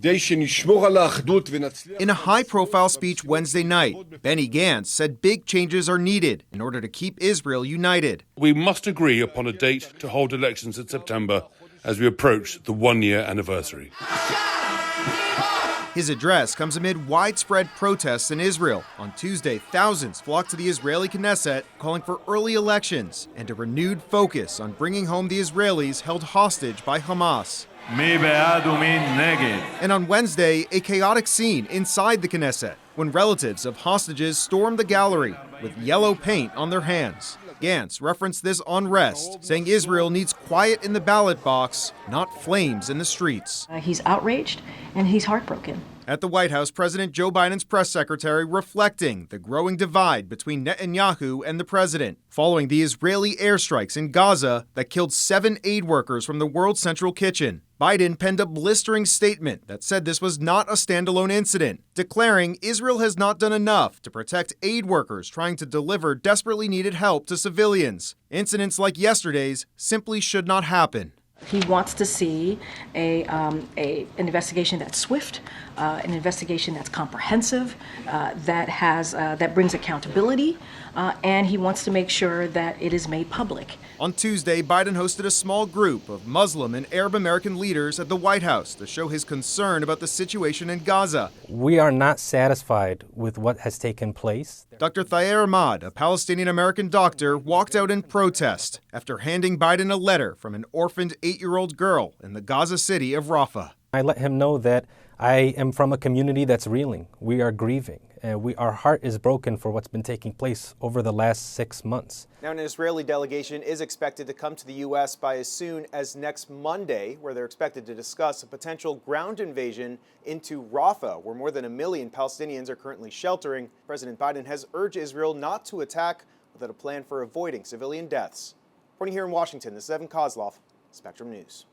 In a high-profile speech Wednesday night, Benny Gantz said big changes are needed in order to keep Israel united. We must agree upon a date to hold elections in September as we approach the one-year anniversary. His address comes amid widespread protests in Israel. On Tuesday, thousands flocked to the Israeli Knesset, calling for early elections and a renewed focus on bringing home the Israelis held hostage by Hamas. And on Wednesday, a chaotic scene inside the Knesset when relatives of hostages stormed the gallery with yellow paint on their hands. Gantz referenced this unrest, saying Israel needs quiet in the ballot box, not flames in the streets. He's outraged and he's heartbroken. At the White House, President Joe Biden's press secretary reflecting the growing divide between Netanyahu and the president, following the Israeli airstrikes in Gaza that killed 7 aid workers from the World Central Kitchen. Biden penned a blistering statement that said this was not a standalone incident, declaring Israel has not done enough to protect aid workers trying to deliver desperately needed help to civilians. Incidents like yesterday's simply should not happen. He wants to see an investigation that's swift, an investigation that's comprehensive, that brings accountability, and he wants to make sure that it is made public. On Tuesday, Biden hosted a small group of Muslim and Arab American leaders at the White House to show his concern about the situation in Gaza. We are not satisfied with what has taken place. Dr. Thayer Ahmad, a Palestinian-American doctor, walked out in protest after handing Biden a letter from an orphaned 8-year-old girl in the Gaza city of Rafah. I let him know that I am from a community that's reeling. We are grieving. Our heart is broken for what's been taking place over the last 6 months. Now, an Israeli delegation is expected to come to the U.S. by as soon as next Monday, where they're expected to discuss a potential ground invasion into Rafah, where more than 1 million Palestinians are currently sheltering. President Biden has urged Israel not to attack without a plan for avoiding civilian deaths. Reporting here in Washington, this is Koslof, Spectrum News.